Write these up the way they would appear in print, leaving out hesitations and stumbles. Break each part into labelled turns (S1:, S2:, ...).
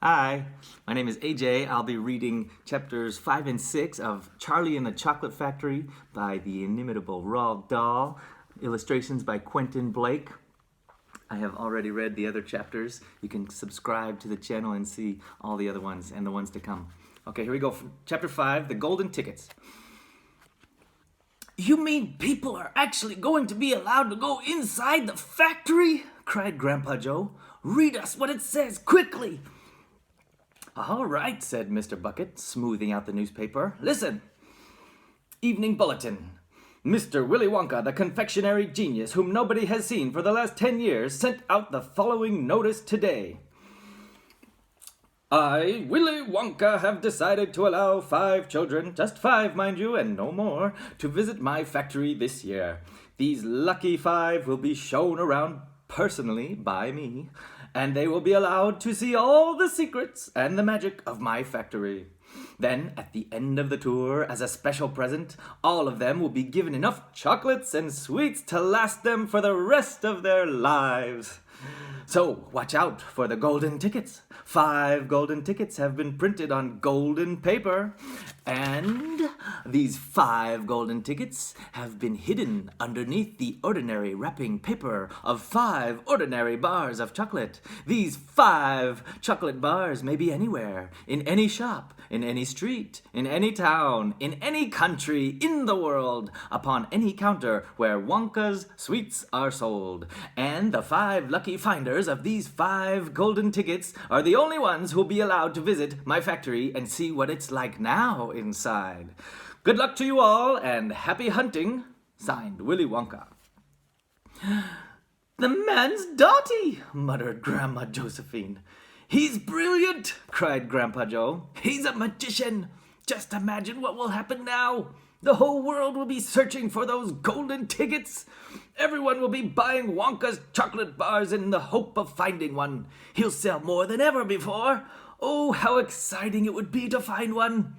S1: Hi, my name is AJ. I'll be reading chapters 5 and 6 of Charlie and the Chocolate Factory by the inimitable Roald Dahl, illustrations by Quentin Blake. I have already read the other chapters. You can subscribe to the channel and see all the other ones and the ones to come. Okay, here we go. Chapter 5, The Golden Tickets. You mean people are actually going to be allowed to go inside the factory? Cried Grandpa Joe. Read us what it says, quickly! All right, said Mr. Bucket, smoothing out the newspaper. Listen. Evening Bulletin. Mr. Willy Wonka, the confectionery genius whom nobody has seen for the last 10 years, sent out the following notice today. I, Willy Wonka, have decided to allow 5 children, just 5, mind you, and no more, to visit my factory this year. These lucky 5 will be shown around personally by me, and they will be allowed to see all the secrets and the magic of my factory. Then, at the end of the tour, as a special present, all of them will be given enough chocolates and sweets to last them for the rest of their lives. So, watch out for the golden tickets. 5 golden tickets have been printed on golden paper, and these 5 golden tickets have been hidden underneath the ordinary wrapping paper of 5 ordinary bars of chocolate. These 5 chocolate bars may be anywhere, in any shop, in any street, in any town, in any country in the world, upon any counter where Wonka's sweets are sold. And the 5 lucky finders of these 5 golden tickets are the only ones who'll be allowed to visit my factory and see what it's like now inside. Good luck to you all, and happy hunting. Signed, Willy Wonka. The man's dotty, muttered Grandma Josephine. He's brilliant, cried Grandpa Joe. He's a magician. Just imagine what will happen now. The whole world will be searching for those golden tickets. Everyone will be buying Wonka's chocolate bars in the hope of finding one. He'll sell more than ever before. Oh, how exciting it would be to find one.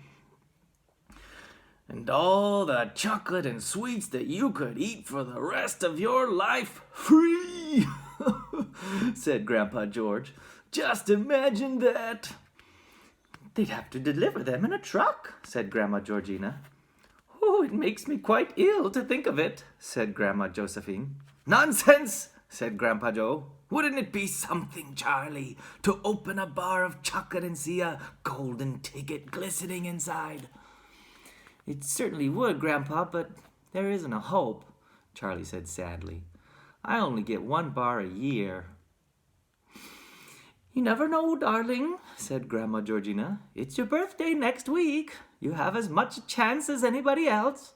S1: And all the chocolate and sweets that you could eat for the rest of your life free, said Grandpa George. Just imagine that. They'd have to deliver them in a truck, said Grandma Georgina. Oh, it makes me quite ill to think of it, said Grandma Josephine. Nonsense, said Grandpa Joe. Wouldn't it be something, Charlie, to open a bar of chocolate and see a golden ticket glistening inside? It certainly would, Grandpa, but there isn't a hope, Charlie said sadly. I only get 1 bar a year. You never know, darling, said Grandma Georgina. It's your birthday next week. You have as much chance as anybody else.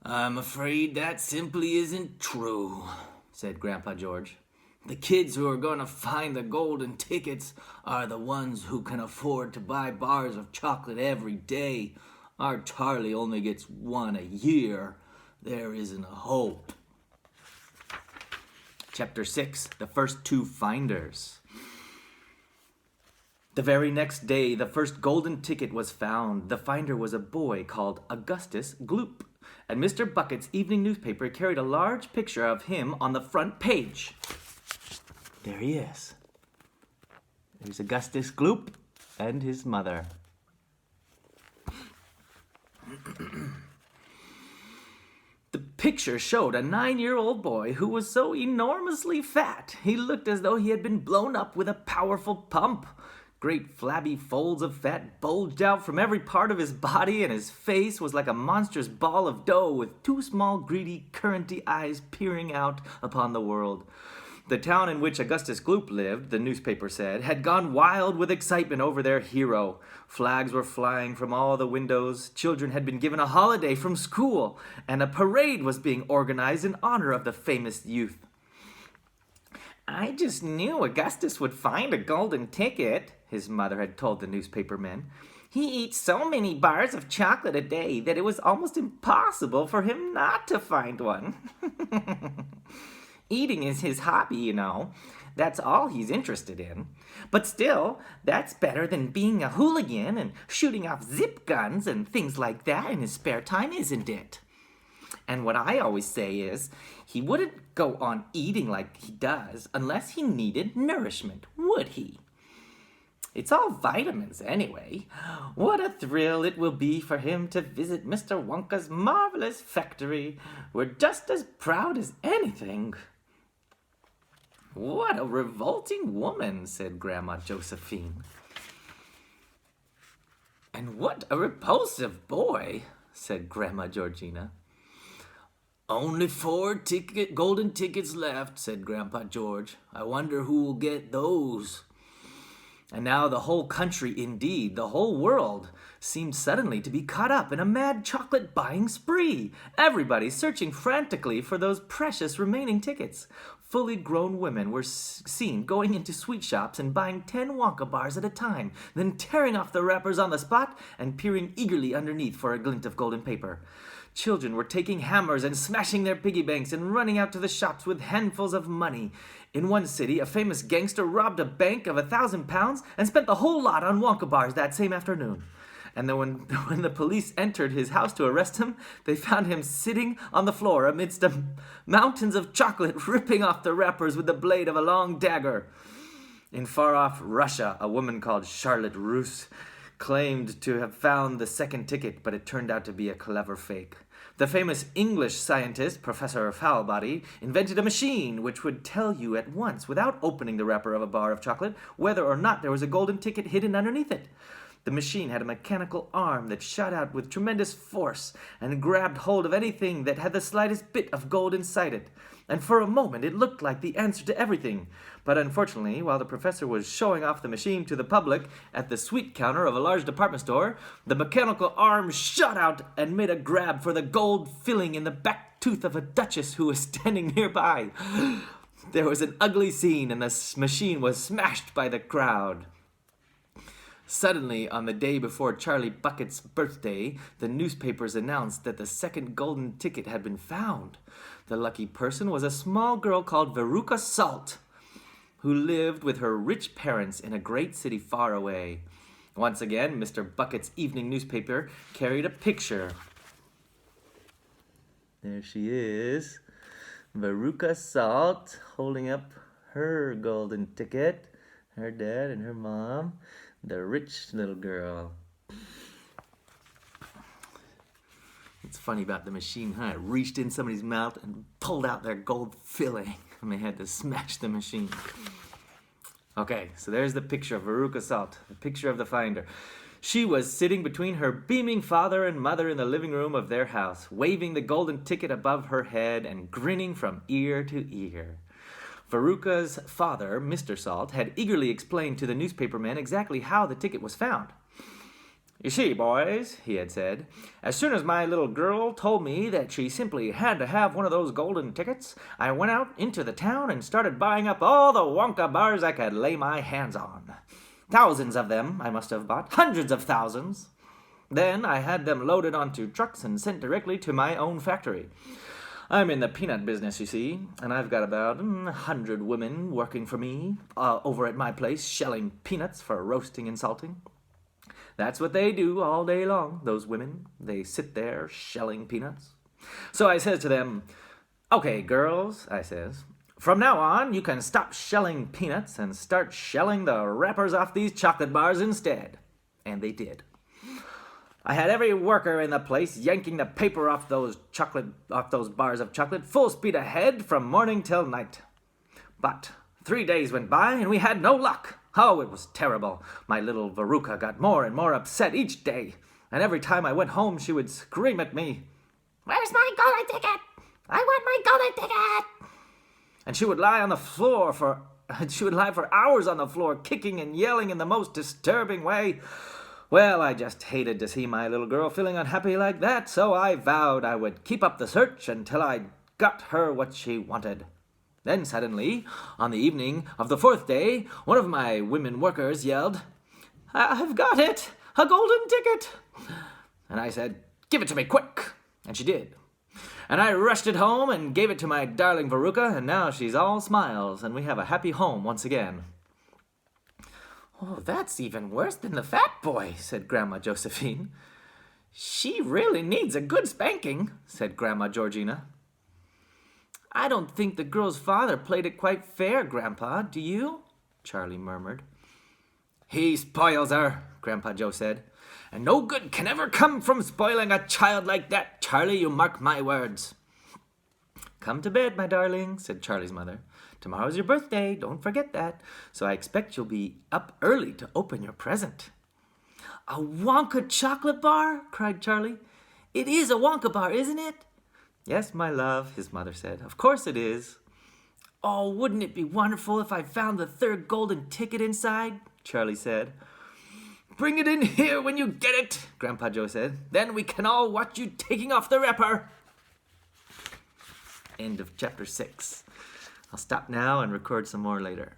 S1: I'm afraid that simply isn't true, said Grandpa George. The kids who are going to find the golden tickets are the ones who can afford to buy bars of chocolate every day. Our Charlie only gets 1 a year. There isn't a hope. Chapter 6, The First 2 Finders. The very next day, the first golden ticket was found. The finder was a boy called Augustus Gloop, and Mr. Bucket's evening newspaper carried a large picture of him on the front page. There he is. There's Augustus Gloop and his mother. The picture showed a 9-year-old boy who was so enormously fat he looked as though he had been blown up with a powerful pump. Great flabby folds of fat bulged out from every part of his body, and his face was like a monstrous ball of dough with 2 small, greedy, curranty eyes peering out upon the world. The town in which Augustus Gloop lived, the newspaper said, had gone wild with excitement over their hero. Flags were flying from all the windows, children had been given a holiday from school, and a parade was being organized in honor of the famous youth. I just knew Augustus would find a golden ticket, his mother had told the newspaper men. He eats so many bars of chocolate a day that it was almost impossible for him not to find one. Eating is his hobby, you know. That's all he's interested in. But still, that's better than being a hooligan and shooting off zip guns and things like that in his spare time, isn't it? And what I always say is, he wouldn't go on eating like he does unless he needed nourishment, would he? It's all vitamins anyway. What a thrill it will be for him to visit Mr. Wonka's marvelous factory. We're just as proud as anything." "What a revolting woman," said Grandma Josephine. "And what a repulsive boy," said Grandma Georgina. "Only 4 golden tickets left," said Grandpa George. "I wonder who will get those." And now the whole country, indeed, the whole world, seemed suddenly to be caught up in a mad chocolate-buying spree. Everybody searching frantically for those precious remaining tickets. Fully grown women were seen going into sweet shops and buying 10 Wonka bars at a time, then tearing off the wrappers on the spot and peering eagerly underneath for a glint of golden paper. Children were taking hammers and smashing their piggy banks and running out to the shops with handfuls of money. In one city, a famous gangster robbed a bank of £1,000 and spent the whole lot on Wonka bars that same afternoon. And then when the police entered his house to arrest him, they found him sitting on the floor amidst mountains of chocolate, ripping off the wrappers with the blade of a long dagger. In far-off Russia, a woman called Charlotte Russe claimed to have found the second ticket, but it turned out to be a clever fake. The famous English scientist, Professor Foulbody, invented a machine which would tell you at once, without opening the wrapper of a bar of chocolate, whether or not there was a golden ticket hidden underneath it. The machine had a mechanical arm that shot out with tremendous force and grabbed hold of anything that had the slightest bit of gold inside it. And for a moment it looked like the answer to everything. But unfortunately, while the professor was showing off the machine to the public at the sweet counter of a large department store, the mechanical arm shot out and made a grab for the gold filling in the back tooth of a duchess who was standing nearby. There was an ugly scene, and the machine was smashed by the crowd. Suddenly, on the day before Charlie Bucket's birthday, the newspapers announced that the second golden ticket had been found. The lucky person was a small girl called Veruca Salt, who lived with her rich parents in a great city far away. Once again, Mr. Bucket's evening newspaper carried a picture. There she is, Veruca Salt, holding up her golden ticket, her dad and her mom. The rich little girl. It's funny about the machine, huh? It reached in somebody's mouth and pulled out their gold filling, and they had to smash the machine. Okay, so there's the picture of Veruca Salt, the picture of the finder. She was sitting between her beaming father and mother in the living room of their house, waving the golden ticket above her head and grinning from ear to ear. Veruca's father, Mr. Salt, had eagerly explained to the newspapermen exactly how the ticket was found. "You see, boys," he had said, "as soon as my little girl told me that she simply had to have one of those golden tickets, I went out into the town and started buying up all the Wonka bars I could lay my hands on. Thousands of them I must have bought, hundreds of thousands. Then I had them loaded onto trucks and sent directly to my own factory. I'm in the peanut business, you see, and I've got about 100 women working for me over at my place, shelling peanuts for roasting and salting. That's what they do all day long, those women. They sit there shelling peanuts. So I says to them, 'Okay, girls,' I says, 'from now on you can stop shelling peanuts and start shelling the wrappers off these chocolate bars instead.' And they did. I had every worker in the place yanking the paper off those bars of chocolate full speed ahead from morning till night. But 3 days went by and we had no luck. Oh, it was terrible. My little Veruca got more and more upset each day, and every time I went home she would scream at me, 'Where's my golden ticket? I want my golden ticket!' And she would lie for hours on the floor, kicking and yelling in the most disturbing way. Well, I just hated to see my little girl feeling unhappy like that, so I vowed I would keep up the search until I got her what she wanted. Then suddenly, on the evening of the 4th day, one of my women workers yelled, 'I've got it! A golden ticket!' And I said, 'Give it to me, quick!' And she did. And I rushed it home and gave it to my darling Veruca, and now she's all smiles, and we have a happy home once again." "Oh, that's even worse than the fat boy," said Grandma Josephine. "She really needs a good spanking," said Grandma Georgina. "I don't think the girl's father played it quite fair, Grandpa, do you?" Charlie murmured. He spoils her, Grandpa Joe said. And no good can ever come from spoiling a child like that, Charlie, you mark my words. Come to bed, my darling, said Charlie's mother. Tomorrow's your birthday, don't forget that. So I expect you'll be up early to open your present. A Wonka chocolate bar? Cried Charlie. It is a Wonka bar, isn't it? Yes, my love, his mother said. Of course it is. Oh, wouldn't it be wonderful if I found the third golden ticket inside? Charlie said. Bring it in here when you get it, Grandpa Joe said. Then we can all watch you taking off the wrapper. End of chapter 6. I'll stop now and record some more later.